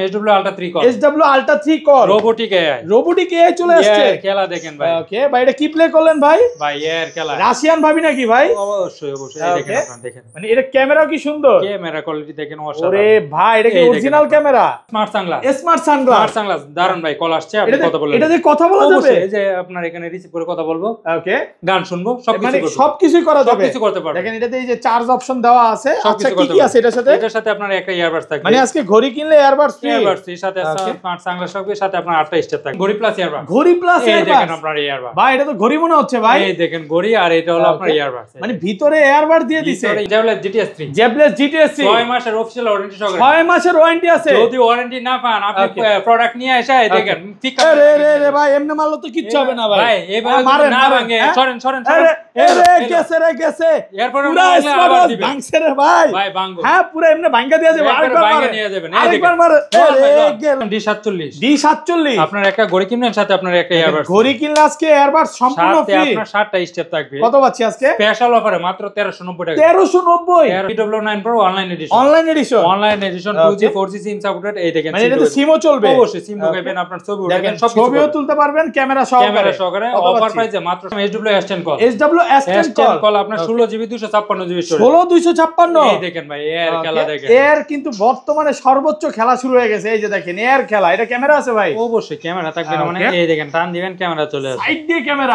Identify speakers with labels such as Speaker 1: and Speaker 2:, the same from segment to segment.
Speaker 1: SW Ultra 3 Core
Speaker 2: SW Ultra 3 Core robotic AI চলে আসছে
Speaker 1: খেলা দেখেন ভাই।
Speaker 2: ওকে ভাই, এটা কি প্লে করলেন ভাই?
Speaker 1: ভাই এর খেলা
Speaker 2: রাশিয়ান ভাবি নাকি ভাই?
Speaker 1: অবশ্যই এই দেখেন আপনারা দেখেন,
Speaker 2: মানে এটা ক্যামেরাও কি সুন্দর,
Speaker 1: ক্যামেরা কোয়ালিটি দেখেন অসাধারণ।
Speaker 2: ওরে ভাই এটা কি অরিজিনাল ক্যামেরা?
Speaker 1: স্মার্ট সানগ্লাস দারুন ভাই, কল আসছে, আপনি কথা বলেন।
Speaker 2: এটা দিয়ে কথা বলা যাবে?
Speaker 1: এই যে আপনার এখানে রিসিভ করে কথা বলবো,
Speaker 2: ওকে
Speaker 1: গান শুনবো,
Speaker 2: সবকিছু করা যাবে,
Speaker 1: সবকিছু করতে পারবেন।
Speaker 2: দেখেন এটাতে এই যে চার্জ অপশন দেওয়া আছে। আচ্ছা কি কি আছে এটার সাথে?
Speaker 1: এটার সাথে আপনার একটা ইয়ারবাডস থাকবে,
Speaker 2: মানে আজকে ঘড়ি কিনলে ইয়ারবাডস ফ্রি,
Speaker 1: এর সাথে স্মার্ট সানগ্লাস থাকবে, সাথে আপনার 8টা স্টেপ থাকবে, ঘড়ি প্লাস ইয়ারবাডস,
Speaker 2: এই
Speaker 1: দেখেন আপনার ইয়ারবাডস।
Speaker 2: ভাই এটা তো ঘড়ি মনে হচ্ছে ভাই,
Speaker 1: এই দেখেন ঘড়ি, আর এটা হলো আপনার ইয়ারবাডস,
Speaker 2: মানে ভিতরে ইয়ারবাডস দিয়ে দিয়েছে।
Speaker 1: জেবলেস GTS 3 6 মাসের অফিশিয়াল ওয়ারেন্টি সহকারে,
Speaker 2: 6 মাসের ওয়ারেন্টি আছে।
Speaker 1: যদি ওয়ারেন্টি না পান আপনি প্রোডাক্ট নিয়ে এসে দেখেন ঠিক
Speaker 2: আরে রে ভাই, এমনি মারলে তো কিচ্ছু হবে না ভাই।
Speaker 1: ভাই এবারে না ভাঙে, সরেন
Speaker 2: গেছে
Speaker 1: এরপরে
Speaker 2: আবার দিবেন ভাঙছে রে ভাই
Speaker 1: ভাঙবো,
Speaker 2: হ্যাঁ পুরো এমনি ভাঙা দিয়ে যাবে,
Speaker 1: ভাঙে নিয়ে যাবেন। এই দেখেন
Speaker 2: মারে
Speaker 1: D47 আপনার একটা ঘড়ি কিনবেন, সাথে আপনার একটা ইয়ারবাডস,
Speaker 2: ঘড়ি কিনলে আজকে ইয়ারবাডস সম্পূর্ণ ফ্রি,
Speaker 1: আপনার 7টা স্টেপ থাকবে।
Speaker 2: কত পাচ্ছি আজকে
Speaker 1: স্পেশাল অফারে মাত্র 1390 টাকা,
Speaker 2: 1390
Speaker 1: BW9 Pro online addition 2G 4G SIM supported. এই দেখেন
Speaker 2: মানে এটাতে সিমও চলবে,
Speaker 1: অবশ্যই সিম ঢোকাবেন, আপনার ছবি উঠাবেন, সব
Speaker 2: ছবিও তুলতে পারবেন ক্যামেরা সহকারে।
Speaker 1: অফার প্রাইসে মাত্র SW S10 কল আপনার 16GB 256GB স্টোরেজ,
Speaker 2: 256।
Speaker 1: এই দেখেন ভাই এর খেলা দেখেন,
Speaker 2: এর কিন্তু বর্তমানে সর্বোচ্চ খেলা শুরু হয়ে গেছে। এই যে দেখেন এর খেলা, এটা ক্যামেরা আছে ভাই,
Speaker 1: অবশ্যই ক্যামেরা থাকবে, মানে এই দেখেন টান দিবেন ক্যামেরা চলে আসবে,
Speaker 2: সাইড দিয়ে ক্যামেরা,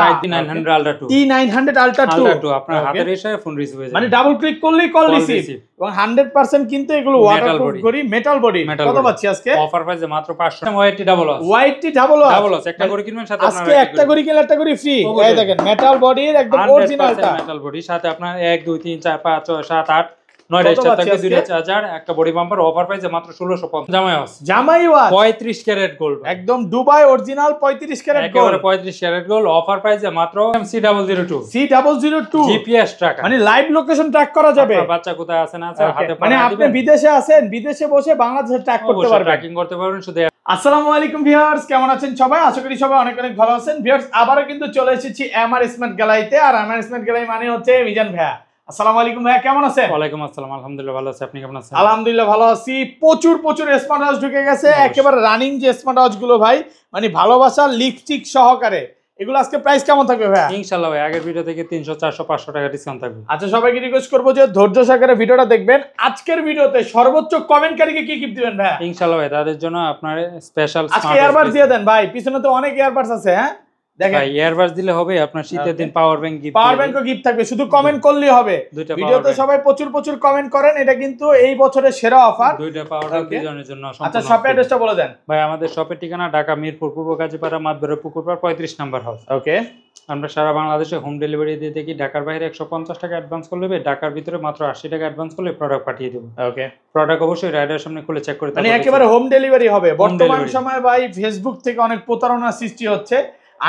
Speaker 1: T900 Ultra 2 আপনার হাতের ইশারায় ফোন রিসিভ হয়ে যাবে,
Speaker 2: মানে ডাবল ক্লিক করলেই কল রিসিভ, এবং 100% কিন্তু এগুলো ওয়াটারপ্রুফ ঘড়ি, মেটাল বডি। কত পাচ্ছি আজকে?
Speaker 1: অফার প্রাইসে মাত্র 500। ওয়াইটি ডাবল একটা ঘড়ি কিনবেন, সাথে আপনার
Speaker 2: আজকে একটা ঘড়ি কিনলে একটা ঘড়ি ফ্রি। এই দেখেন মেটাল বডির একদম অরিজিনালটা,
Speaker 1: মেটাল বডি, সাথে আপনার 1 2 3 4 5 6 7 8 9টা স্টেপ থাকবে, 2টা চার্জার, একটা বডি বাম্পার। অফার প্রাইসে মাত্র 1650। জামাই ওয়াচ 35 ক্যারেট গোল্ড,
Speaker 2: একদম দুবাই অরিজিনাল 35 ক্যারেট গোল্ড,
Speaker 1: একেবারে 35 ক্যারেট গোল্ড। অফার প্রাইসে মাত্র C002 জিপিএস ট্র্যাকার,
Speaker 2: মানে লাইভ লোকেশন ট্র্যাক করা যাবে।
Speaker 1: বাচ্চা কোথায় আছে না আছে হাতে,
Speaker 2: মানে আপনি বিদেশে আছেন, বিদেশে বসে বাংলাদেশে ট্র্যাক করতে পারবেন,
Speaker 1: ট্র্যাকিং করতে পারবেন শুধু।
Speaker 2: আসসালামু আলাইকুম ভিউয়ার্স, কেমন আছেন সবাই? আশা করি সবাই অনেক অনেক ভালো আছেন। ভিউয়ার্স আবারো কিন্তু চলে এসেছি এমআর স্মার্ট গ্যালারিতে, আর এমআর স্মার্ট গ্যালারি মানে হচ্ছে মিজান ভাইয়া। আসসালামু আলাইকুম ভাইয়া, কেমন আছেন?
Speaker 1: ওয়ালাইকুম আসসালাম, আলহামদুলিল্লাহ ভালো আছি, আপনি কেমন আছেন?
Speaker 2: আলহামদুলিল্লাহ ভালো আছি। প্রচুর স্মার্ট ওয়াচ ঢুকে গেছে, একেবারে রানিং যে স্মার্ট ওয়াচ গুলো ভাই, মানে ভালোবাসা লিপস্টিক সহকারে। এগুলো আজকে প্রাইস কেমন থাকবে ভাইয়া?
Speaker 1: ইনশাআল্লাহ ভাই আগের ভিডিও থেকে 300 400 500 টাকা ডিসকাউন্ট থাকবে।
Speaker 2: আচ্ছা সবাইকে রিকোয়েস্ট করবো যে ধৈর্য সহকারে ভিডিওটা দেখবেন। আজকের ভিডিওতে সর্বোচ্চ কমেন্টকারীকে কি গিফট দিবেন ভাইয়া?
Speaker 1: ইনশাআল্লাহ ভাই তাদের জন্য আপনার স্পেশাল
Speaker 2: আজকে ইয়ারবাডস দিয়ে দেন ভাই, পিছনে তো অনেক ইয়ারবাডস আছে। হ্যাঁ দেখেন
Speaker 1: ভাই ইয়ারবাডস দিলে হবে, আপনার শীতের দিন পাওয়ার ব্যাংক গিফট,
Speaker 2: পাওয়ার ব্যাংকও গিফট থাকবে, শুধু কমেন্ট করলেই হবে। ভিডিওতে সবাই প্রচুর কমেন্ট করেন, এটা কিন্তু এই বছরের সেরা অফার।
Speaker 1: দুইটা পাওয়ার ব্যাংক দুজনের জন্য।
Speaker 2: আচ্ছা শপের অ্যাড্রেসটা বলে দেন
Speaker 1: ভাই। আমাদের শপের ঠিকানা ঢাকা মিরপুর পূর্ব কাজীপাড়া মাদবরের পুকুরপাড় 35 নাম্বার হাউস।
Speaker 2: ওকে,
Speaker 1: আমরা সারা বাংলাদেশে হোম ডেলিভারি দিয়ে থাকি। ঢাকার বাইরে 150 টাকা অ্যাডভান্স করলে, ঢাকার ভিতরে মাত্র 80 টাকা অ্যাডভান্স করলে প্রোডাক্ট পাঠিয়ে দেব।
Speaker 2: ওকে,
Speaker 1: প্রোডাক্ট অবশ্যই রাইডার সামনে খুলে চেক করে,
Speaker 2: মানে একেবারে হোম ডেলিভারি হবে। বর্তমান সময়ে ভাই ফেসবুক থেকে অনেক প্রতারণার সৃষ্টি হচ্ছে।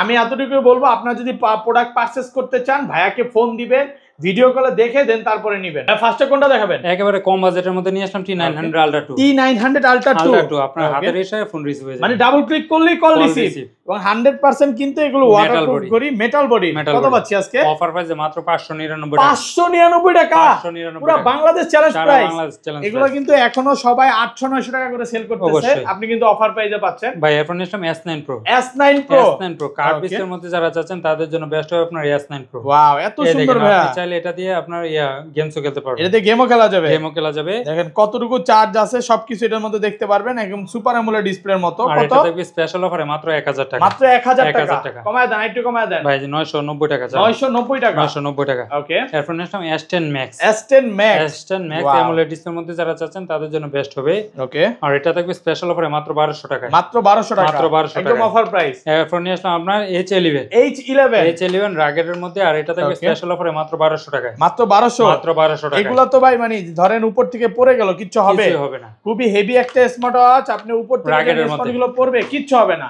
Speaker 2: আমি এতটুকু বলবো, আপনারা যদি প্রোডাক্ট পারচেজ করতে চান ভাইয়াকে ফোন দিবেন, ভিডিও কলে দেখে দেন তারপরে নেবেন। ফার্স্টে কোনটা দেখাবেন?
Speaker 1: একেবারে কম বাজেটের মধ্যে নিয়ে আসলাম T900 Ultra 2।
Speaker 2: T900 Ultra 2
Speaker 1: আপনার হাতের ইশারায় ফোন রিসিভ হয়ে যাবে,
Speaker 2: মানে ডাবল ক্লিক করলেই কল রিসিভ, এবং 100% কিন্তু এগুলো ওয়াটারপ্রুফ ঘড়ি, মেটাল বডি। কত পাচ্ছি আজকে?
Speaker 1: অফার প্রাইসে মাত্র 599 টাকা।
Speaker 2: 599 টাকা, পুরো বাংলাদেশ চ্যালেঞ্জ প্রাইস। এগুলো কিন্তু এখনো সবাই 800 900 টাকা করে সেল করতেছে, আপনি কিন্তু অফার প্রাইসে পাচ্ছেন
Speaker 1: ভাই। এরপর নিলাম S9 Pro।
Speaker 2: S9 Pro
Speaker 1: card পিসের মধ্যে যারা চাচ্ছেন তাদের জন্য বেস্ট হবে আপনার S9 Pro।
Speaker 2: ওয়াও এত সুন্দর ভাই,
Speaker 1: আপনি চাইলে এটা দিয়ে আপনার গেমসও খেলতে পারবেন,
Speaker 2: এটাতে গেমও খেলা যাবে।
Speaker 1: দেখেন
Speaker 2: কতটুকু চার্জ আছে সবকিছু এটার মধ্যে দেখতে পারবেন, একদম সুপার অ্যামোলেড ডিসপ্লের মতো।
Speaker 1: কত? এটা দেখবি স্পেশাল অফারে মাত্র 1000 টাকা,
Speaker 2: মাত্র 1000 টাকা। কমায় দেন, একটু কমায় দেন
Speaker 1: ভাই। 990 টাকা, 990 টাকা।
Speaker 2: ওকে,
Speaker 1: এরপর নিলাম S10 Max।
Speaker 2: S10 Max
Speaker 1: AMOLED ডিসপ্লের মধ্যে যারা চাচ্ছেন তাদের জন্য বেস্ট হবে।
Speaker 2: ওকে,
Speaker 1: আর এটা থাকবে স্পেশাল অফারে মাত্র 1200 টাকা,
Speaker 2: মাত্র 1200 টাকা, একদম অফার প্রাইস।
Speaker 1: এরপর নিয়ে আসলাম আপনার H11 রাগের মধ্যে, আর এটা থাকবে স্পেশাল অফারে মাত্র 1200 টাকা,
Speaker 2: মাত্র 1200 টাকা। এগুলো তো ভাই মানে ধরেন উপর থেকে পড়ে গেল কিচ্ছু হবে না, খুবই হেভি একটা স্মার্ট ওয়াচ। আপনি উপর থেকে স্মার্টগুলো পড়বে কিচ্ছু হবে না।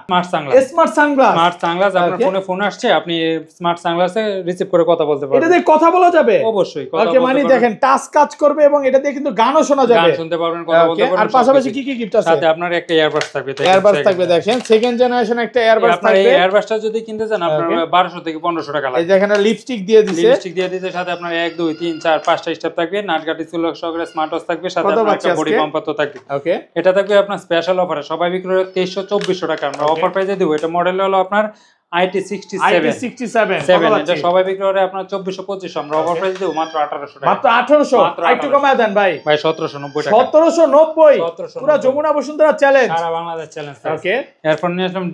Speaker 2: স্মার্ট সানগ্লাস
Speaker 1: আপনার ফোনে ফোন আসছে, আপনি স্মার্ট সানগ্লাসে রিসিভ করে কথা বলতে পারবেন।
Speaker 2: এটা দিয়ে কথা বলা যাবে
Speaker 1: অবশ্যই।
Speaker 2: ওকে, মানে দেখেন টাচ কাজ করবে, এবং এটা দিয়ে কিন্তু গানও শোনা যাবে,
Speaker 1: গান শুনতে পারবেন, কথা বলতে পারবেন।
Speaker 2: আর পাশাপাশি কি কি গিফট আছে?
Speaker 1: সাথে আপনার একটা ইয়ারবাডস থাকবে,
Speaker 2: দেখেন সেকেন্ড জেনারেশন একটা ইয়ারবাডস থাকবে।
Speaker 1: এই ইয়ারবাডসটা যদি কিনতে চান আপনার 1200 থেকে 1500 টাকা লাগবে।
Speaker 2: এই দেখেন লিপস্টিক দিয়ে দিয়েছে,
Speaker 1: এটার সাথে আপনার 1 2 3 4 5টা স্টেপ থাকবে, নাটগাটি চুল সহকারে স্মার্ট ওয়াচ থাকবে, সাথে আপনার একটা বডি পাম্পার তো থাকবে।
Speaker 2: ওকে,
Speaker 1: এটা থাকবে আপনার স্পেশাল অফারে, সবাই বিক্রি করে 2300-2400 টাকা, আমরা অফার প্রাইসে দেব। এটা মডেল হলো আপনার IT67 এটা সবাই বিক্রি করে আপনার 2400-2500, আমরা অফার প্রাইস দেব মাত্র 1800 টাকা।
Speaker 2: মাত্র 1800, একটু কমায় দেন ভাই।
Speaker 1: ভাই 1790 টাকা।
Speaker 2: 1790 পুরো যমুনা বসুন্ধরা চ্যালেঞ্জ,
Speaker 1: সারা বাংলাদেশ চ্যালেঞ্জ।
Speaker 2: ওকে,
Speaker 1: এরপর নিয়ে আসলাম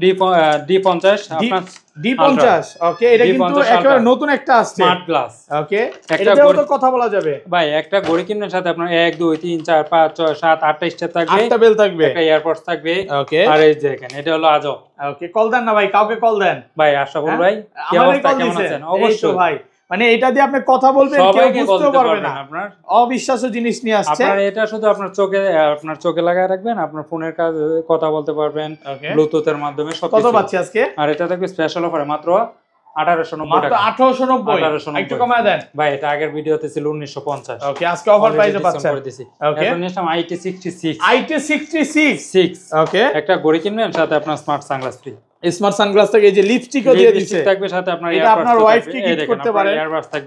Speaker 1: D50 আপনার
Speaker 2: D50। ওকে, এটা কিন্তু একেবারে নতুন একটা আসছে
Speaker 1: স্মার্ট গ্লাস।
Speaker 2: ওকে, এটাও তো কথা বলা যাবে
Speaker 1: ভাই। একটা ঘড়ি কিনার সাথে আপনার 1 2 3 4 5 6 7 8টা স্টেপ থাকবে,
Speaker 2: 8টা বেল থাকবে, একটা
Speaker 1: এয়ারপডস থাকবে।
Speaker 2: ওকে,
Speaker 1: আর এই যে এখানে এটা হলো আজব।
Speaker 2: ওকে, কল দেন না ভাই, কাউকে কল দেন
Speaker 1: ভাই। আশরাফুল ভাই, কি অবস্থা, কেমন আছেন? অবশ্যই
Speaker 2: ভাই, মানে এটা দিয়ে আপনি কথা বলবেন, কেউ বুঝতে পারবে না,
Speaker 1: আপনার
Speaker 2: অবিশ্বাস্য জিনিস নিয়ে আসছে।
Speaker 1: আপনার এটা শুধু আপনার চোখে লাগায় রাখবেন, আপনার ফোনের কাছে কথা বলতে পারবেন ব্লুটুথের মাধ্যমে সব।
Speaker 2: কত পাচ্ছি আজকে?
Speaker 1: আর এটা থাকবে স্পেশাল অফারে মাত্র 1890 টাকা।
Speaker 2: 1890, একটু কমায় দেন
Speaker 1: ভাই। এটা আগের ভিডিওতে ছিল 1950।
Speaker 2: ওকে, আজকে অফার প্রাইসে পাচ্ছেন।
Speaker 1: ওকে, এখন নিলাম IT66।
Speaker 2: ওকে,
Speaker 1: একটা ঘড়ি কিনবেন, সাথে আপনার smart sunglass free.
Speaker 2: Smart sunglass থেকে এই যে লিপস্টিকও দিয়ে দিয়েছে,
Speaker 1: থাকবে সাথে আপনার
Speaker 2: এটা আপনার ওয়াইফকে গিফট করতে পারেন।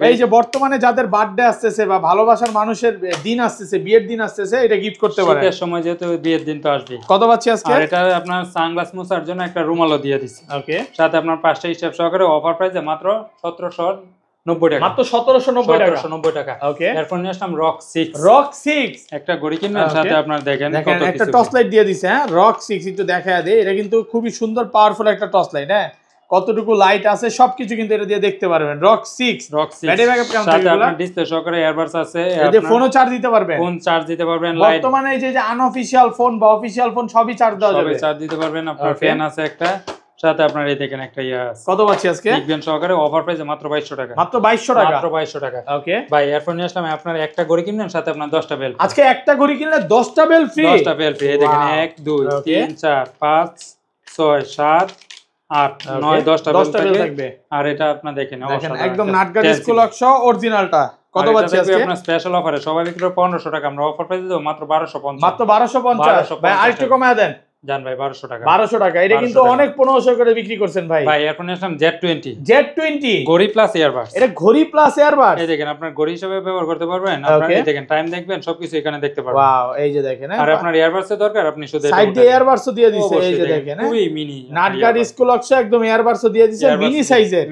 Speaker 2: এই যে বর্তমানে যাদের বার্থডে আসতেছে বা ভালোবাসার মানুষের দিন আসতেছে, বিয়ের দিন আসতেছে, এটা গিফট করতে পারেন।
Speaker 1: শীতের সময় যেহেতু বিয়ের দিন তো আসবে।
Speaker 2: কত পাচ্ছি আজকে?
Speaker 1: আর এটা আপনার সানগ্লাস মোছার জন্য একটা রুমালও দিয়ে দিছি।
Speaker 2: ওকে,
Speaker 1: সাথে আপনার 5টা স্টেপ সহকারে অফার প্রাইসে মাত্র 1790 টাকা।
Speaker 2: মাত্র 1790
Speaker 1: টাকা।
Speaker 2: ওকে,
Speaker 1: এরপর নিয়ে আসলাম রক 6। একটা ঘড়ি কিনবেন, সাথে আপনার দেখেন কত
Speaker 2: একটা টর্চ লাইট দিয়ে দিছে। হ্যাঁ, রক 6 একটু দেখায় দেই। এটা কিন্তু খুবই সুন্দর পাওয়ারফুল একটা টর্চ লাইট। হ্যাঁ, কতটুকু লাইট আছে সবকিছু কিন্তু এটা দিয়ে দেখতে পারবেন। রক 6 ব্যাটারি ব্যাকআপ কেমন থাকবে?
Speaker 1: সাথে আপনার ডিসপ্লে সহকারে এয়ারবাডস আছে,
Speaker 2: এতে ফোনও চার্জ দিতে পারবেন।
Speaker 1: ফোন চার্জ দিতে পারবেন।
Speaker 2: বর্তমানে এই যে আনঅফিশিয়াল ফোন বা অফিশিয়াল ফোন সবই চার্জ দেওয়া যাবে,
Speaker 1: সবই চার্জ দিতে পারবেন। আপনার ফ্যান আছে একটা, সাথে আপনার এই দেখেন একটা আছে।
Speaker 2: কত পাচ্ছি আজকে?
Speaker 1: বিগব্যান্ড সহকারে অফার প্রাইসে মাত্র 2200 টাকা।
Speaker 2: মাত্র 2200 টাকা।
Speaker 1: মাত্র 2200 টাকা।
Speaker 2: ওকে
Speaker 1: ভাই, এরপর নিয়ে আসলাম আপনার একটা ঘড়ি কিনবেন, সাথে আপনার 10টা বেল।
Speaker 2: আজকে একটা ঘড়ি কিনলে 10টা বেল ফ্রি।
Speaker 1: 10টা বেল ফ্রি। এই দেখেন 1 2 3 4 5 6 7 8 9 10টা বেল থাকবে। আর এটা আপনার দেখেন
Speaker 2: একদম নাটগাড়ি স্কুলক সহ অরিজিনালটা। কত পাচ্ছি আজকে?
Speaker 1: আপনার স্পেশাল অফারে সবাই বিক্রি করে 1500 টাকা, আমরা অফার প্রাইসে দেব মাত্র 1250।
Speaker 2: মাত্র 1250। ভাই আরেকটু কমায় দেন।
Speaker 1: জান ভাই 1200 টাকা।
Speaker 2: 1200 টাকা। এটা কিন্তু অনেক 1500 করে বিক্রি করছেন ভাই।
Speaker 1: ভাই এরপর আসলাম Z20 ঘড়ি প্লাস ইয়ারবাডস।
Speaker 2: এটা ঘড়ি প্লাস ইয়ারবাডস।
Speaker 1: এই দেখেন আপনার ঘড়ি হিসেবে ব্যবহার করতে পারবেন। আপনারা এই দেখেন টাইম দেখবেন, সবকিছু এখানে দেখতে পারবেন।
Speaker 2: ওয়াও, এই যে দেখেন।
Speaker 1: আর আপনার ইয়ারবাডস এর দরকার, আপনি শুধু
Speaker 2: সাইড দিয়ে ইয়ারবাডস দিয়ে দিয়েছে। এই যে দেখেন,
Speaker 1: খুবই মিনি
Speaker 2: নাটগাড়ি স্কুলক একদম ইয়ারবাডস দিয়ে দিয়েছে, মিনি সাইজের।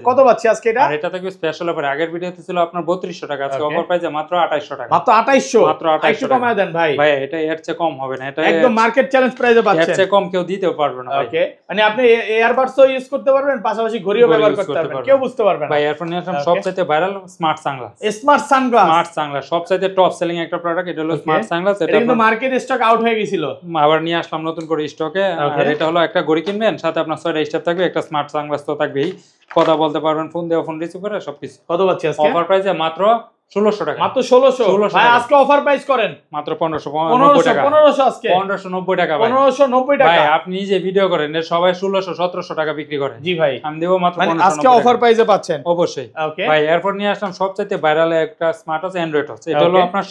Speaker 2: কত পাচ্ছি আজকে এটা?
Speaker 1: আর এটা থাকবে স্পেশাল অফার। আগের ভিডিওতে ছিল আপনার 3200 টাকা, আজকে অফার প্রাইসে মাত্র 2800 টাকা।
Speaker 2: মাত্র 2800।
Speaker 1: মাত্র 2800।
Speaker 2: একটু কমায় দেন ভাই।
Speaker 1: ভাই এটা এর চেয়ে কম হবে না, এটা
Speaker 2: একদম মার্কেট চ্যালেঞ্জ প্রাইসে পাচ্ছেন।
Speaker 1: এর চেয়ে কম কেউ দিতেও পারবে না ভাই।
Speaker 2: ওকে, মানে আপনি এয়ারবাডসও ইউজ করতে পারবেন, পাশাপাশি ঘড়িও ব্যবহার করতে পারবেন, কেউ বুঝতে পারবে না।
Speaker 1: ভাই এরপর নিয়ে আসলাম সবচেয়ে viral smart sunglass.
Speaker 2: Smart sunglass
Speaker 1: সবচেয়ে টপ সেলিং একটা প্রোডাক্ট, এটা হলো স্মার্ট সানগ্লাস।
Speaker 2: এটা কিন্তু মার্কেট স্টক আউট হয়ে গিয়েছিল,
Speaker 1: আবার নিয়ে আসলাম নতুন করে স্টকে। আর এটা হলো একটা ঘড়ি কিনবেন, সাথে আপনার 6টা স্টেপ থাকবে, একটা স্মার্ট সানগ্লাস তো থাকবেই, কথা বলতে পারবেন, ফোন দেওয়া, ফোন রিসিভ করে সবকিছু।
Speaker 2: কত পাচ্ছি আজকে?
Speaker 1: অফার প্রাইসে মাত্র 1600 টাকা।
Speaker 2: মাত্র 1600। ভাই আজকে অফার প্রাইস করেন মাত্র
Speaker 1: 1590 টাকা।
Speaker 2: 1500 আজকে
Speaker 1: 1590 টাকা ভাই।
Speaker 2: 1590 টাকা।
Speaker 1: ভাই আপনি যে ভিডিও করেন এর সবাই 1600 1700 টাকা বিক্রি করে।
Speaker 2: জি ভাই,
Speaker 1: আমি দেব মাত্র 1590
Speaker 2: আজকে অফার প্রাইসে পাচ্ছেন
Speaker 1: অবশ্যই।
Speaker 2: ওকে
Speaker 1: ভাই এরপর নিয়ে আসলাম সবচেয়ে ভাইরাল একটা স্মার্ট ওয়াচ, অ্যান্ড্রয়েড ওয়াচ। এটা হলো আপনার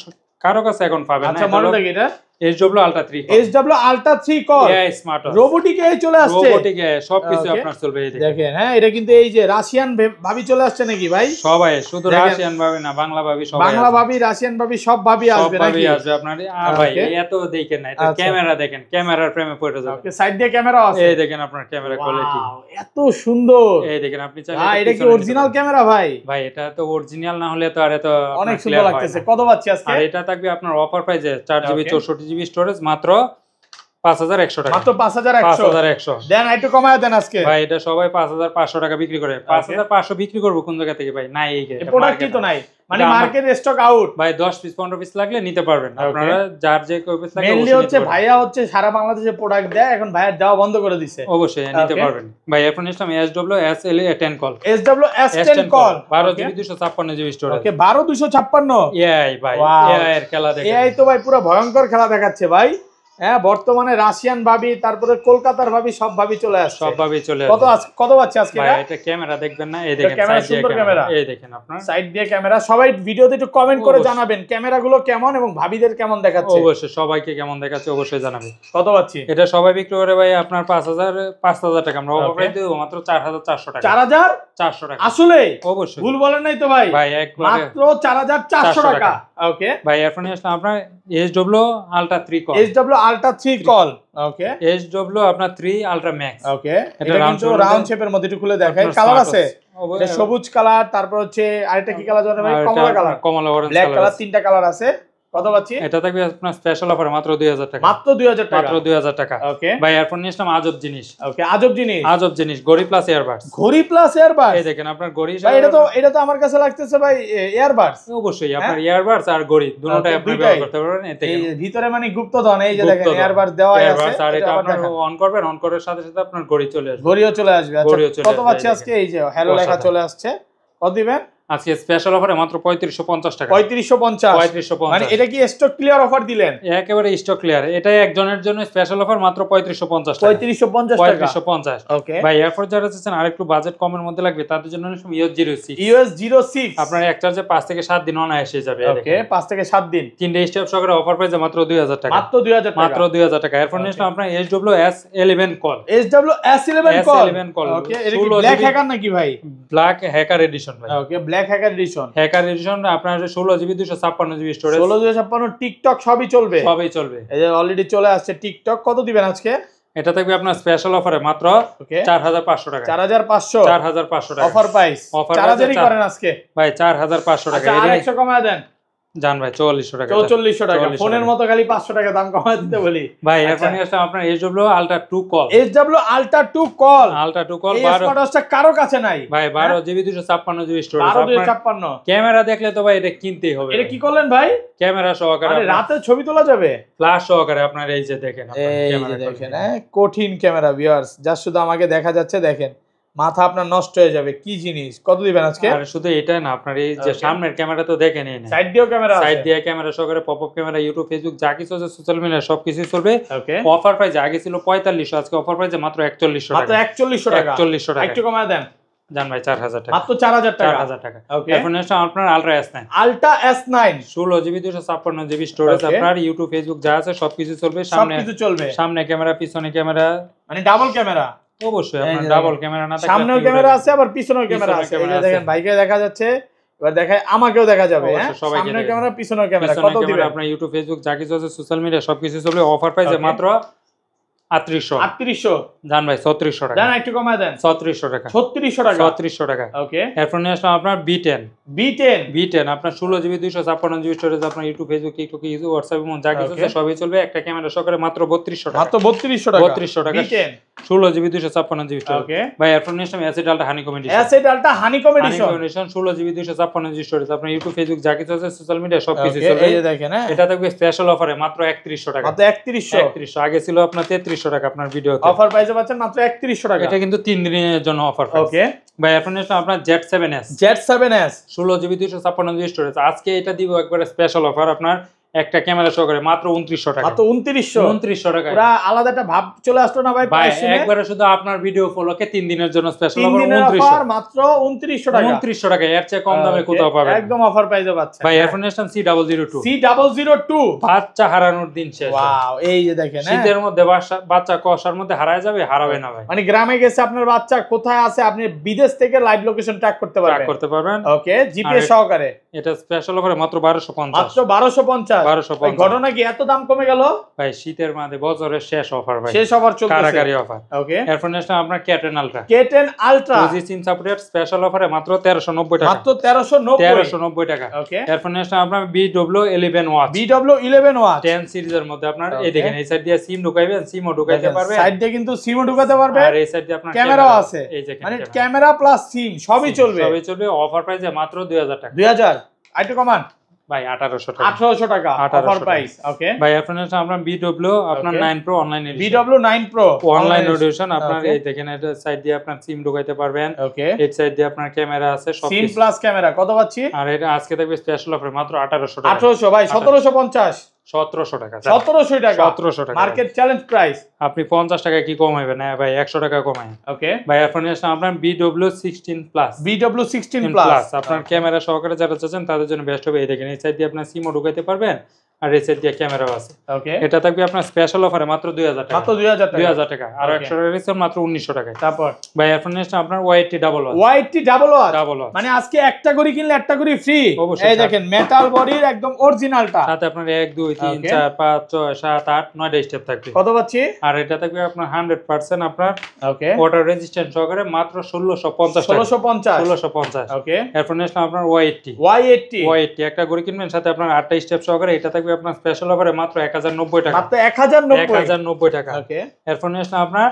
Speaker 1: কারো কাছে এখন পাবেন না।
Speaker 2: আচ্ছা, মডেলটা কি এটা?
Speaker 1: SW Ultra 3
Speaker 2: SW Ultra 3 কর
Speaker 1: স্মার্ট ওয়াচ।
Speaker 2: রোবোটিক এ চলে আসছে,
Speaker 1: রোবোটিক এ সবকিছু আপনার চলবে। এই
Speaker 2: দেখেন, হ্যাঁ এটা কিন্তু এই যে রাশিয়ান ভাবি চলে আসছে নাকি ভাই?
Speaker 1: সবাই, শুধু রাশিয়ান ভাবি না, বাংলা ভাবি সবাই,
Speaker 2: বাংলা ভাবি, রাশিয়ান ভাবি, সব ভাবি আসবে নাকি?
Speaker 1: সব ভাবি আসবে আপনার। ভাই এত দেখেন না, এটা ক্যামেরা দেখেন, ক্যামেরার প্রেমে পড়ে যাবে।
Speaker 2: ওকে, সাইড দিয়ে ক্যামেরা আছে,
Speaker 1: এই দেখেন আপনার ক্যামেরা কোয়ালিটি
Speaker 2: এত সুন্দর।
Speaker 1: এই দেখেন, আপনি চাইলে
Speaker 2: এটা কি অরিজিনাল ক্যামেরা ভাই?
Speaker 1: ভাই এটা তো অরিজিনাল না হলে তো আর এত
Speaker 2: অনেক সুন্দর লাগতেছে। কত পাচ্ছি আজকে?
Speaker 1: আর এটা থাকবে আপনার অফার প্রাইসে 4GB 64GB স্টোরেজ, মাত্র 5100 টাকা।
Speaker 2: মাত্র 5100 দেন, একটু কমায় দেন আজকে।
Speaker 1: ভাই এটা সবাই 5500 টাকা বিক্রি করে। 5500 বিক্রি করব কোন জায়গা থেকে ভাই? নাই, এই
Speaker 2: প্রোডাক্ট কি তো নাই, মানে মার্কেট স্টক আউট।
Speaker 1: ভাই 10 পিস 15 পিস লাগলে নিতে পারবেন আপনারা, যার যে কয় পিস লাগে।
Speaker 2: মেইনলি হচ্ছে ভাইয়া হচ্ছে সারা বাংলাদেশে প্রোডাক্ট দেয়, এখন ভাইয়া দেওয়া বন্ধ করে দিয়েছে।
Speaker 1: অবশ্যই নিতে পারবেন ভাই। এখন ইসলাম SW SLA 10 কল,
Speaker 2: SW S10 কল
Speaker 1: 12GB 256GB স্টোরেজ।
Speaker 2: ওকে, 12256
Speaker 1: এআই ভাই, এআই এর খেলা দেখেন।
Speaker 2: এআই তো ভাই পুরো ভয়ঙ্কর খেলা দেখাচ্ছে ভাই। হ্যাঁ বর্তমানে রাশিয়ান ভাবি তারপরে কলকাতার ভাবি সব ভাবি চলে আসছে,
Speaker 1: সব ভাবি চলে
Speaker 2: কত কত পাচ্ছে আজকে?
Speaker 1: ভাই এটা ক্যামেরা দেখবেন না, এই দেখেন
Speaker 2: ক্যামেরা, সুন্দর ক্যামেরা,
Speaker 1: এই দেখেন আপনার
Speaker 2: সাইড দিয়ে ক্যামেরা। সবাই ভিডিওতে একটু কমেন্ট করে জানাবেন ক্যামেরাগুলো কেমন এবং ভাবিদের কেমন দেখাচ্ছে।
Speaker 1: অবশ্যই সবাইকে কেমন দেখাচ্ছে অবশ্যই জানাবেন।
Speaker 2: কত পাচ্ছি
Speaker 1: এটা সবাই বিক্রি করে ভাই আপনার 5000 টাকা, আমরা অফার প্রাইস দেব মাত্র 4400 টাকা।
Speaker 2: 4400 টাকা? আসলে
Speaker 1: অবশ্যই
Speaker 2: ভুল বলেন নাই তো ভাই?
Speaker 1: ভাই একবারে
Speaker 2: মাত্র 4400 টাকা। ওকে
Speaker 1: ভাই এখন আসলে আপনার SW Ultra 3 কল,
Speaker 2: SW Ultra 3 কল। ওকে
Speaker 1: SW আপনার 3 Ultra Max।
Speaker 2: ওকে এটা কিন্তু রাউন্ড শেপের মধ্যে একটু খুলে দেখাই। কালার আছে এটা সবুজ কালার, তারপর হচ্ছে আরেকটা কি কালার জানেন ভাই? কমলা কালার,
Speaker 1: কমলা অরেঞ্জ
Speaker 2: ব্ল্যাক কালার, তিনটা কালার আছে। কত পাচ্ছি?
Speaker 1: এটা থাকবে আপনার স্পেশাল অফারে মাত্র 2000 টাকা।
Speaker 2: মাত্র 2000 টাকা?
Speaker 1: মাত্র 2000 টাকা।
Speaker 2: ওকে
Speaker 1: ভাই এরপর নিয়ে আসলাম আজব জিনিস।
Speaker 2: ওকে আজব জিনিস,
Speaker 1: আজব জিনিস, ঘড়ি প্লাস ইয়ারবাডস।
Speaker 2: ঘড়ি প্লাস ইয়ারবাডস,
Speaker 1: এই দেখেন আপনার ঘড়ি।
Speaker 2: ভাই এটা তো আমার কাছে লাগতেছে ভাই ইয়ারবাডস।
Speaker 1: অবশ্যই আপনার ইয়ারবাডস আর ঘড়ি দুটোটাই আপনি ব্যবহার করতে পারবেন। এই
Speaker 2: ভিতরে মানে গুপ্তধন, এই যে দেখেন ইয়ারবাডস দেওয়া আছে,
Speaker 1: আর এটা আপনার অন করবেন, অন করার সাথে সাথে আপনার ঘড়ি চলে আসবে।
Speaker 2: ঘড়িও চলে আসবে। আচ্ছা কত পাচ্ছি আজকে? এই যে হ্যালো লেখা চলে আসছে। কত দিবেন
Speaker 1: আজকে স্পেশাল অফারে? মাত্র 3550 টাকা।
Speaker 2: 3550? মানে এটা কি স্টক ক্লিয়ার অফার দিলেন?
Speaker 1: একেবারে স্টক ক্লিয়ার। এটাই একজনের জন্য স্পেশাল অফার মাত্র 3550 টাকা।
Speaker 2: 3550 টাকা?
Speaker 1: 3550। ওকে ভাই এরপর যারা চাচ্ছেন আরেকটু বাজেট কমের মধ্যে লাগবে তাদের জন্য
Speaker 2: ইউএস 06
Speaker 1: আপনার এক চার্জে 5 থেকে 7 দিন অনায়াসে যাবে।
Speaker 2: ওকে 5 থেকে 7 দিন,
Speaker 1: 3 ডে স্টপ সহকারে অফার প্রাইসে মাত্র 2000 টাকা।
Speaker 2: মাত্র 2000 টাকা?
Speaker 1: মাত্র 2000 টাকা। এরপর নিশ্চয় আপনার SW S11 কল।
Speaker 2: SW S11 কল?
Speaker 1: ওকে
Speaker 2: এটা কি ব্ল্যাক হ্যাকার নাকি ভাই?
Speaker 1: ব্ল্যাক হ্যাকার এডিশন ভাই।
Speaker 2: Okay black hacker edition.
Speaker 1: Hacker edition আপনার 16GB 256GB স্টোরেজ।
Speaker 2: 16 টিকটক সবই চলবে?
Speaker 1: সবই চলবে।
Speaker 2: এই যে অলরেডি চলে আসছে টিকটক। কত দিবেন আজকে?
Speaker 1: এটা থাকবে আপনার স্পেশাল অফারে মাত্র 4500 টাকা।
Speaker 2: 4500?
Speaker 1: 4500 টাকা
Speaker 2: অফার প্রাইস। 4000ই করেন আজকে
Speaker 1: ভাই। 4500 টাকা।
Speaker 2: আচ্ছা আরেকশো কমায় দেন
Speaker 1: জান ভাই। 4400 টাকা।
Speaker 2: 4400 টাকা। ফোনের মতো খালি 500 টাকা দাম কমায় দিতে বলি
Speaker 1: ভাই। এরপর নিয়ে আসলে আপনার SW Ultra 2 call.
Speaker 2: SW Ultra 2 call?
Speaker 1: Ultra 2 call
Speaker 2: এই স্মার্টওয়াচটা কারো কাছে নাই
Speaker 1: ভাই। 12GB 256GB storage.
Speaker 2: 12/256
Speaker 1: ক্যামেরা দেখলে তো ভাই এটা কিনতেই হবে।
Speaker 2: এটা কি করলেন ভাই?
Speaker 1: ক্যামেরা সহকারে
Speaker 2: আরে রাতে ছবি তোলা যাবে?
Speaker 1: ফ্ল্যাশ সহকারে আপনার এই যে দেখেন
Speaker 2: ক্যামেরা দেখেন। কঠিন ক্যামেরা ভিউয়ার্স, যা শুধু আমাকে দেখা যাচ্ছে, দেখেন মাথা আপনার নষ্ট হয়ে যাবে। কি জিনিস? কত দিবেন আজকে?
Speaker 1: আর শুধু এটা না, আপনার এই যে সামনের ক্যামেরা তো দেখেনই না,
Speaker 2: সাইড দিয়েও ক্যামেরা আছে?
Speaker 1: সাইড দিয়ে ক্যামেরা সহকারে পপআপ ক্যামেরা, ইউটিউব ফেসবুক যা কিছু আছে সোশ্যাল মিডিয়া সবকিছু চলবে।
Speaker 2: ওকে
Speaker 1: অফার প্রাইস আগে ছিল 4500, আজকে অফার প্রাইসে মাত্র 4100 টাকা।
Speaker 2: মাত্র 4100 টাকা?
Speaker 1: 4100 টাকা।
Speaker 2: একটু কমায় দেন
Speaker 1: জান ভাই। 4000 টাকা।
Speaker 2: মাত্র 4000 টাকা?
Speaker 1: 4000 টাকা।
Speaker 2: ওকে
Speaker 1: এখন নেক্সট আপনার Ultra S9।
Speaker 2: Ultra S9
Speaker 1: 16GB 256GB storage. আপনার ইউটিউব ফেসবুক যা আছে সবকিছু চলবে। সামনে
Speaker 2: সবকিছু চলবে?
Speaker 1: সামনে ক্যামেরা, পিছনে ক্যামেরা,
Speaker 2: মানে ডাবল ক্যামেরা?
Speaker 1: অবশ্যই আপনার ডাবল ক্যামেরা না থাকলে
Speaker 2: সামনেও ক্যামেরা আছে আবার পিছনেও ক্যামেরা আছে। এই যে দেখেন ভাইকে দেখা যাচ্ছে, এবার দেখায় আমাকেও দেখা যাবে। হ্যাঁ সামনেও ক্যামেরা পিছনেও ক্যামেরা। কত দিবেন?
Speaker 1: আপনার ইউটিউব ফেসবুক যা কিছু আছে সোশ্যাল মিডিয়া সবকিছু চলবে। অফার প্রাইসে মাত্র 3800 জান ভাই। 3600 টাকা।
Speaker 2: জান একটু কমায় দেন।
Speaker 1: 3600 টাকা।
Speaker 2: 3600 টাকা?
Speaker 1: 3600 টাকা।
Speaker 2: ওকে
Speaker 1: এরপর নিয়ে আসলাম আপনার B10 আপনার 16GB 256GB স্টোরেজ। আপনার ইউটিউব ফেসবুক টিকটক হোয়াটসঅ্যাপ এবং যা কিছু আছে সবই চলবে। একটা ক্যামেরা সহকারে মাত্র 3200 টাকা।
Speaker 2: মাত্র 3200 টাকা?
Speaker 1: 3200 টাকা।
Speaker 2: B10
Speaker 1: 16GB 256GB স্টোরেজ।
Speaker 2: ওকে
Speaker 1: ভাই এরপর নিয়ে আসলাম acid ultra honeycomb edition.
Speaker 2: Acid ultra honeycomb edition
Speaker 1: 16GB 256GB storage. আপনার ইউটিউব ফেসবুক যা কিছু আছে সোশ্যাল মিডিয়া সবকিছু চলবে।
Speaker 2: এই যে দেখেন
Speaker 1: এটা থাকবে স্পেশাল অফারে মাত্র 3100 টাকা।
Speaker 2: মাত্র 3100?
Speaker 1: আগে ছিল আপনার 3300 টাকা আপনার ভিডিও।
Speaker 2: অফার প্রাইসে পাচ্ছেন মাত্র 3100 টাকা।
Speaker 1: এটা কিন্তু 3 দিনের জন্য অফার প্রাইস।
Speaker 2: ওকে
Speaker 1: ভাই এখন আসলে আপনার Z7S 16GB 256GB স্টোরেজ। আজকে এটা দিব একবারে স্পেশাল অফার আপনার একটা ক্যামেরা সহকারে মাত্র 2900 টাকা।
Speaker 2: মাত্র 2900
Speaker 1: টাকা।
Speaker 2: পুরো আলাদা একটা ভাব চলে আসলো না ভাই?
Speaker 1: ভাই একবারে শুধু আপনার ভিডিও ফলোকে 3 দিনের জন্য স্পেশাল অফার
Speaker 2: 2900 মাত্র 2900 টাকা।
Speaker 1: 2900 টাকা। এর চেয়ে কম দামে কোথাও পাবেন
Speaker 2: একদম অফার প্রাইসে পাচ্ছেন।
Speaker 1: ভাই এরপর নেশন C002
Speaker 2: বাচ্চা
Speaker 1: হারানোর দিন শেষ।
Speaker 2: ওয়াও এই যে দেখেন
Speaker 1: শীতের মধ্যে বাচ্চা কষার মধ্যে হারায় যাবে, হারাবে না ভাই।
Speaker 2: মানে গ্রামে গেছে আপনার বাচ্চা কোথায় আছে আপনি বিদেশ থেকে লাইভ লোকেশন ট্র্যাক করতে পারবেন। ওকে জিপিএস সহকারে।
Speaker 1: এটা স্পেশাল অফারে মাত্র 1250।
Speaker 2: মাত্র 1250? ঘটনা কি এত দাম কমে গেল?
Speaker 1: ভাই শীতের মধ্যে বছরের শেষ অফার ভাই।
Speaker 2: শেষ অফার চলছে,
Speaker 1: কারাকারি অফার।
Speaker 2: ওকে
Speaker 1: এরপর নেশন আপনার K10 Ultra
Speaker 2: 2G
Speaker 1: SIM supported special অফারে মাত্র 1390 টাকা।
Speaker 2: মাত্র 1390
Speaker 1: টাকা।
Speaker 2: ওকে
Speaker 1: এরপর নেশন আপনার BW11 ওয়াচ 10 সিরিজের মধ্যে আপনার এই দেখেন এই সাইড দিয়ে সিম ঢুকাইবেন, সিমও ঢুকাইতে পারবেন।
Speaker 2: সাইড দিয়ে কিন্তু সিমও ঢুকাতে পারবেন
Speaker 1: আর এই সাইড দিয়ে আপনার
Speaker 2: ক্যামেরাও আছে।
Speaker 1: এই যে
Speaker 2: মানে ক্যামেরা প্লাস সিম সবই চলবে।
Speaker 1: অফার প্রাইসে মাত্র 2000 টাকা।
Speaker 2: 2000 আইটু কমান
Speaker 1: ভাই 1800 টাকা।
Speaker 2: 1800 টাকা অফার প্রাইস। ওকে
Speaker 1: ভাই আপনার আমরা BW আপনার 9 Pro online addition.
Speaker 2: BW9 Pro
Speaker 1: online addition আপনার এই দেখেন এটা সাইড দিয়ে আপনার সিম ঢুকাইতে পারবেন।
Speaker 2: ওকে
Speaker 1: এই সাইড দিয়ে আপনার ক্যামেরা আছে সব
Speaker 2: সিম প্লাস ক্যামেরা। কত পাচ্ছি?
Speaker 1: আর এটা আজকে থাকবে স্পেশাল অফারে মাত্র 1800 টাকা।
Speaker 2: 1800 ভাই 1750
Speaker 1: 1700 টাকা
Speaker 2: 1700 টাকা
Speaker 1: 1700 টাকা
Speaker 2: মার্কেট চ্যালেঞ্জ প্রাইস।
Speaker 1: আপনি 50 টাকা কি কমাইবেন না ভাই, 100 টাকা কমাই।
Speaker 2: ওকে
Speaker 1: ভাই এখন আসলে আপনার BW16 প্লাস
Speaker 2: BW16 প্লাস
Speaker 1: আপনার ক্যামেরা সহকারে যারা চাচ্ছেন তাদের জন্য বেস্ট হবে। এই দেখেন এই সাইড দিয়ে আপনার সিমও ঢুকাইতে পারবেন আর এই সাইড দিয়ে ক্যামেরাও আছে।
Speaker 2: ওকে
Speaker 1: এটা থাকবে আপনার স্পেশাল অফারে মাত্র 2000 টাকা,
Speaker 2: মাত্র 2000 টাকা
Speaker 1: 2000 টাকা আর 100 টাকা ডিসকাউন্ট মাত্র 1900 টাকায়।
Speaker 2: তারপর
Speaker 1: ভাই এখন আসলে আপনার Y80 ডাবল ওয়াচ
Speaker 2: মানে আজকে একটা করে কিনলে একটা করে ফ্রি।
Speaker 1: অবশ্যই।
Speaker 2: এই দেখেন মেটাল বডির একদম অরিজিনালটা,
Speaker 1: সাথে আপনার 1 2 3 4 5 6 7 8 9টা স্টেপ থাকবে।
Speaker 2: কত পাচ্ছি?
Speaker 1: আর এটা থাকবে আপনার 100% আপনার
Speaker 2: ওকে
Speaker 1: ওয়াটার রেজিস্ট্যান্ট সহকারে মাত্র 1650 টাকা 1650
Speaker 2: ওকে
Speaker 1: এরপর আসলে আপনার Y80 একটা গড়ি কিনবেন সাথে আপনার 8টা স্টেপ সহকারে। এটা থাকবে আপনার স্পেশাল অফারে মাত্র 1090 টাকা,
Speaker 2: মাত্র 1090
Speaker 1: টাকা।
Speaker 2: ওকে
Speaker 1: এরপর আসলে আপনার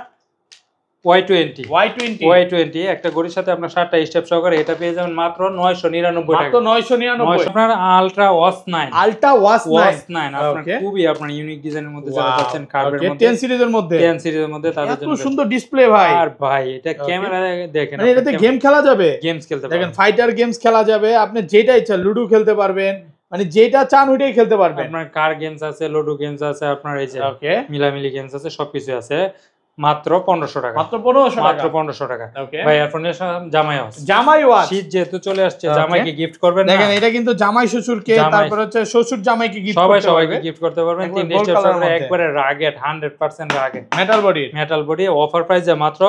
Speaker 1: Y20 একটা গড়ির সাথে আপনার 7টা স্টেপ সহকারে। এটা পেয়ে যাবেন মাত্র 999 টাকা,
Speaker 2: মাত্র 999
Speaker 1: আপনার আলট্রা ওয়াচ 9 আপনার
Speaker 2: ওকে
Speaker 1: খুবই আপনার ইউনিক ডিজাইনের মধ্যে যারা চাচ্ছেন কার্ভের মধ্যে
Speaker 2: 10 সিরিজের মধ্যে
Speaker 1: 10 সিরিজের মধ্যে তাদের জন্য
Speaker 2: এত সুন্দর ডিসপ্লে ভাই।
Speaker 1: আর ভাই এটা ক্যামেরা দেখেন,
Speaker 2: মানে এটাতে গেম খেলা যাবে,
Speaker 1: গেমস খেলতে
Speaker 2: দেখেন
Speaker 1: পারবেন,
Speaker 2: ফাইটার গেমস খেলা যাবে, আপনি যেটা ইচ্ছা লুডো খেলতে পারবেন, মানে যেটা চান ওইটাই খেলতে পারবেন।
Speaker 1: আপনার কার গেমস আছে, লুডো গেমস আছে, আপনার এই যে
Speaker 2: ওকে
Speaker 1: মিলামিলি গেমস আছে, সবকিছু আছে মাত্র 1500 টাকা,
Speaker 2: মাত্র 1500
Speaker 1: মাত্র
Speaker 2: টাকা
Speaker 1: 1500 টাকা।
Speaker 2: ওকে
Speaker 1: ভাই এরপর জামাই ওয়াচ শীত যেহেতু চলে আসছে, জামাইকে গিফট করবেন না,
Speaker 2: দেখেন এটা কিন্তু জামাই শ্বশুরকে, তারপর হচ্ছে শ্বশুর জামাইকে গিফট করতে পারবে,
Speaker 1: সবাইকে গিফট করতে পারবেন। তিন স্টেপ সহকারে একবারে rugged 100% rugged metal body offer প্রাইসে মাত্র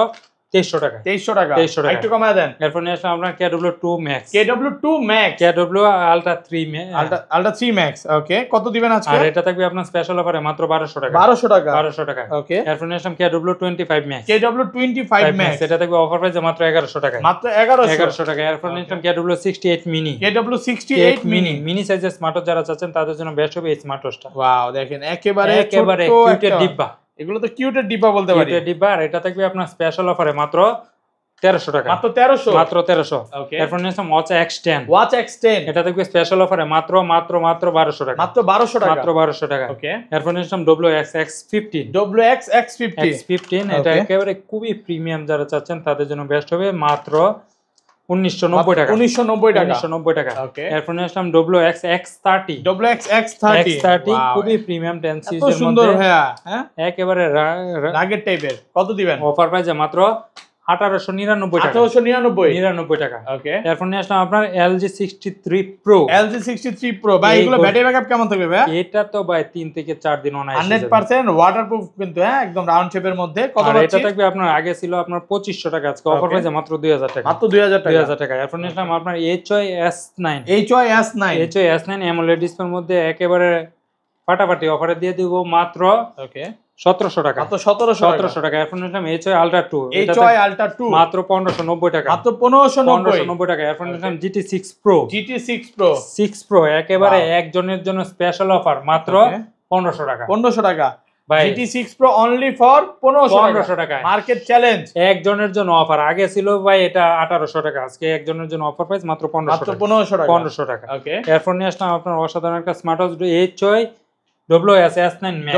Speaker 1: 2300 টাকা 2300 টাকা
Speaker 2: একটু কমায় দেন।
Speaker 1: এরপর নিয়ে আসলাম আমরা KW2 Max KW Ultra 3
Speaker 2: Ultra 3 Max ওকে কত দিবেন আজকে?
Speaker 1: আর এটা থাকবে আপনার স্পেশাল অফারে মাত্র 1200 টাকা 1200 টাকা
Speaker 2: ওকে।
Speaker 1: এরপর নিয়ে আসলাম KW25 Max
Speaker 2: Max
Speaker 1: এটা থাকবে অফার প্রাইসে মাত্র 1100 টাকা,
Speaker 2: মাত্র 1100
Speaker 1: টাকা। এরপর নিয়ে আসলাম KW68 Mini মিনি সাইজের স্মার্ট ওয়াচ যারা চাচ্ছেন তাদের জন্য বেস্ট হবে এই স্মার্ট ওয়াচটা।
Speaker 2: ওয়াও দেখেন একেবারে
Speaker 1: কিউটের ডিব্বা,
Speaker 2: এগুলো তো কিউটের ডিব্বা বলতে পারি,
Speaker 1: কিউটের ডিব্বা। আর এটা থাকবে আপনার স্পেশাল অফারে মাত্র 1300 টাকা,
Speaker 2: মাত্র 1300
Speaker 1: ওকে। এরপর নিলাম Watch X10 এটা থাকবে স্পেশাল অফারে মাত্র 1200 টাকা,
Speaker 2: মাত্র 1200 টাকা
Speaker 1: ওকে। এরপর নিলাম X15 এটা একেবারে খুবই প্রিমিয়াম, যারা চাচ্ছেন তাদের জন্য বেস্ট হবে মাত্র 1990 টাকা 1990 টাকা
Speaker 2: ওকে।
Speaker 1: এরপর নিলাম X30 খুবই প্রিমিয়াম 10 সিরিজের
Speaker 2: সুন্দর
Speaker 1: মধ্যে,
Speaker 2: ভাইয়া হ্যাঁ
Speaker 1: একেবারে
Speaker 2: রাগের টাইপের। কত দিবেন?
Speaker 1: অফার প্রাইসে মাত্র 1899 টাকা
Speaker 2: 1899
Speaker 1: টাকা
Speaker 2: ওকে।
Speaker 1: এরপর নিয়ে আসলাম আপনার LG 63 Pro
Speaker 2: ভাই এগুলো ব্যাটারি ব্যাকআপ কেমন থাকবে ভাই?
Speaker 1: এটা তো ভাই 3 থেকে 4 দিন অনায়াসে
Speaker 2: 100% ওয়াটারপ্রুফ কিন্তু হ্যাঁ একদম রাউন্ড শেপের মধ্যে। কত
Speaker 1: আর
Speaker 2: পাচ্ছি?
Speaker 1: এটা থাকবে আপনার আগে ছিল আপনার 2500 টাকা, আজকে অফার প্রাইসে মাত্র 2000 টাকা,
Speaker 2: মাত্র 2000
Speaker 1: টাকা। এরপর নিয়ে আসলাম আপনার HY S9 AMOLED ডিসপ্লের মধ্যে একেবারে ফাটাফাটি অফারে দিয়ে দিব মাত্র
Speaker 2: ওকে
Speaker 1: 1700 টাকা,
Speaker 2: মাত্র 1700
Speaker 1: টাকা। এরপর নিলাম HY Ultra 2 মাত্র 1590 টাকা,
Speaker 2: মাত্র 1590
Speaker 1: টাকা। এরপর নিলাম GT6 Pro একেবারে একজনের জন্য স্পেশাল অফার মাত্র 1500 টাকা
Speaker 2: 1500 টাকা
Speaker 1: ভাই।
Speaker 2: GT6 Pro অনলি ফর 1500
Speaker 1: টাকা
Speaker 2: মার্কেট চ্যালেঞ্জ।
Speaker 1: একজনের জন্য অফার, আগে ছিল ভাই এটা 1800 টাকা, আজকে একজনের জন্য অফার প্রাইস মাত্র 1500 টাকা
Speaker 2: ওকে।
Speaker 1: এরপর নিয়ে আসলাম আপনার অসাধারণ একটা smart watch HY WS-S9 Max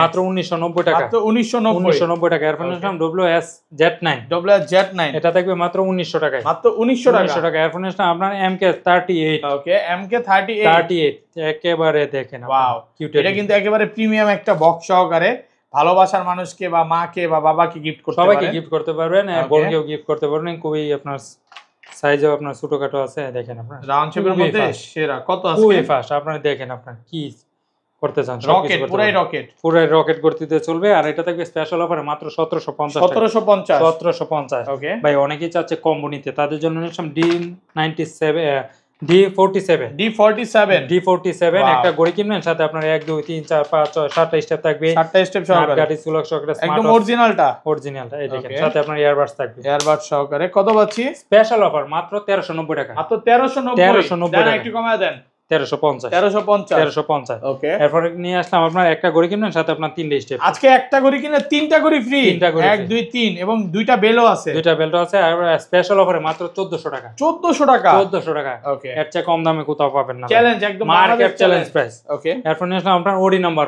Speaker 1: মাত্র 1990 টাকা,
Speaker 2: মাত্র 1990
Speaker 1: টাকা। এরপর নিয়ে আসলাম WS-Z9 এটা থাকবে মাত্র 1900 টাকায়,
Speaker 2: মাত্র 1900
Speaker 1: টাকা। এরপর নিয়ে আসলাম আপনার MK38
Speaker 2: ওকে MK38
Speaker 1: একেবারে দেখেন
Speaker 2: ওয়াও এটা কিন্তু একেবারে প্রিমিয়াম একটা বক্স সহকারে ভালোবাসার মানুষকে বা মাকে বা বাবাকে গিফট করতে পারবেন,
Speaker 1: সবাইকে গিফট করতে পারবেন, বোনকেও গিফট করতে পারবেন। খুবই আপনার সাইজও আপনার ছোটখাটো আছে, দেখেন আপনার
Speaker 2: রাউন্ড শেপের মধ্যে সেরা। কত আছে?
Speaker 1: খুবই ফাস্ট। আপনারা দেখেন আপনার কি করতে চান,
Speaker 2: রকেট পুরাই
Speaker 1: রকেট গতিতে চলবে। আর এটা থাকবে স্পেশাল অফারে মাত্র 1750
Speaker 2: ওকে।
Speaker 1: ভাই অনেকেই চাচ্ছে কম্বো নিতে, তাদের জন্য নিলাম D47 একটা গড়ি কিনবেন, সাথে আপনার 1 2 3 4 5 6 7টা স্টেপ থাকবে,
Speaker 2: 7টা স্টেপ সহকারে
Speaker 1: গাড়ি সুলক সহকারে
Speaker 2: একদম অরিজিনালটা
Speaker 1: এই দেখেন, সাথে আপনার ইয়ারবাডস থাকবে,
Speaker 2: ইয়ারবাড সহকারে। কত পাচ্ছি?
Speaker 1: স্পেশাল অফার মাত্র 1390 টাকা,
Speaker 2: মাত্র 1390 টাকা। একটু কমায় দেন
Speaker 1: 1350
Speaker 2: ওকে।
Speaker 1: এরপর নিয়ে আসলাম আপনার একটা গড়ি কিনবেন, সাথে আপনার 3টা স্টেপ।
Speaker 2: আজকে একটা গড়ি কিনলে 3টা গড়ি ফ্রি, 1 2 3 এবং 2টা বেলও আছে,
Speaker 1: 2টা বেল্ট আছে। আর স্পেশাল অফারে মাত্র 1400 টাকা
Speaker 2: 1400 টাকা
Speaker 1: ওকে। এর চেয়ে কম দামে কোথাও পাবেন না,
Speaker 2: চ্যালেঞ্জ একদম
Speaker 1: মার্কেট চ্যালেঞ্জ প্রাইস
Speaker 2: ওকে।
Speaker 1: এরপর নিয়ে আসলাম আপনার ওডি নাম্বার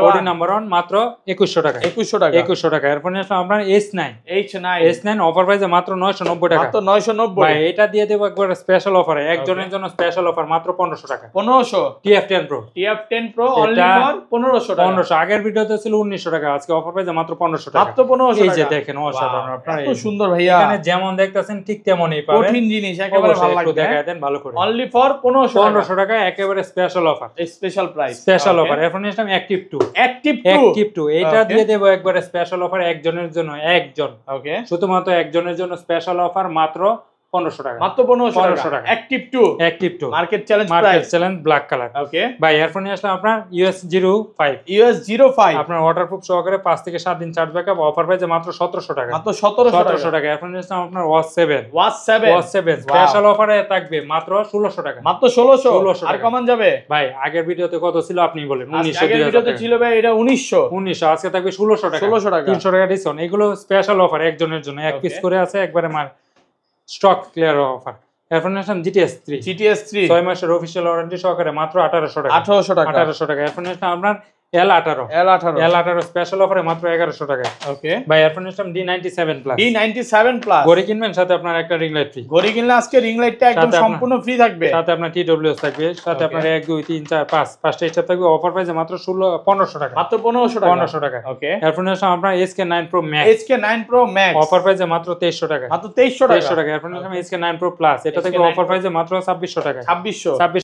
Speaker 1: 1 মাত্র 2100 টাকা 2100 টাকা। এরপর নিয়ে আসলাম আপনার H9 অফার প্রাইসে মাত্র 990 টাকা,
Speaker 2: মাত্র 990
Speaker 1: ভাই এটা দিয়ে দেব একবার স্পেশাল অফারে, একজনের জন্য স্পেশাল অফার মাত্র 1500 1500 টাকা।
Speaker 2: 1500
Speaker 1: TF10 Pro
Speaker 2: অনলি ফর 1500 টাকা।
Speaker 1: 1500 আগের ভিডিওতে ছিল 1900 টাকা, আজকে অফার প্রাইসে মাত্র 1500 টাকা।
Speaker 2: মাত্র 1500
Speaker 1: এই যে
Speaker 2: টাকা।
Speaker 1: দেখেন অসাধারণ, আপনারা
Speaker 2: এত সুন্দর ভাইয়া,
Speaker 1: এখানে যেমন দেখতাছেন ঠিক তেমনই পাবেন।
Speaker 2: কঠিন জিনিস একেবারে ভালো
Speaker 1: একটু
Speaker 2: লাগবে।
Speaker 1: দেখায় দেন ভালো করে।
Speaker 2: অনলি ফর 1500
Speaker 1: টাকা একেবারে special offer,
Speaker 2: special price,
Speaker 1: special offer. এরপর নিলাম অ্যাক্টিভ 2 এটা দিয়ে দেব একবারে স্পেশাল অফার একজনের জন্য, একজন,
Speaker 2: ওকে,
Speaker 1: শুধুমাত্র একজনের জন্য স্পেশাল অফার মাত্র 1500 টাকা।
Speaker 2: মাত্র 1500 টাকা। Active 2 market challenge price,
Speaker 1: market challenge black colour.
Speaker 2: Okay
Speaker 1: ভাই এরপর নিয়ে আসলাম আপনার US 05 আপনার ওয়াটারপ্রুফ সহকারে 5 থেকে 7 দিন চার্জ ব্যাকআপ, অফার প্রাইসে মাত্র 1700 টাকা।
Speaker 2: মাত্র 1700
Speaker 1: টাকা। এরপর নিয়ে আসলাম আপনার ওয়াচ 7 স্পেশাল অফারে থাকবে মাত্র 1600 টাকা।
Speaker 2: মাত্র 1600 আর কমান যাবে
Speaker 1: ভাই। আগের ভিডিওতে কত ছিল আপনি বলেন? 1900।
Speaker 2: আগের ভিডিওতে ছিল ভাই এটা 1900,
Speaker 1: আজকে থাকবে 1600 টাকা। 300 টাকা ডিসকাউন্ট। এগুলো স্পেশাল অফার একজনের জন্য, এক পিস করে আছে একবারে স্টক ক্লিয়ার অফার। এরপর নিলাম GTS 3 6 মাসের অফিশিয়াল ওয়ারেন্টি সহকারে মাত্র 1800 টাকা। 1800 টাকা। এরপর নিলাম আপনার L18 স্পেশাল অফারে মাত্র 1100 টাকা।
Speaker 2: ওকে
Speaker 1: ভাই এরপর নিলাম D97 প্লাস। ঘড়ি কিনবেন, সাথে আপনার একটা রিং লাইট ফ্রি।
Speaker 2: ঘড়ি কিনলে আজকে রিং লাইটটা একদম সম্পূর্ণ ফ্রি থাকবে,
Speaker 1: সাথে আপনার TWS থাকবে, সাথে আপনার 1 2 3 4 5 পাঁচটা স্টার থাকবে। অফার প্রাইসে মাত্র 1500 টাকা।
Speaker 2: মাত্র 1500 টাকা।
Speaker 1: ওকে। এরপর নিলাম আপনার SK9 Pro Max। অফার প্রাইসে মাত্র 2300 টাকা।
Speaker 2: মাত্র 2300 টাকা।
Speaker 1: এরপর নিলাম SK9 Pro Plus, এটা থেকে অফার প্রাইসে মাত্র 2600 টাকা।
Speaker 2: 2600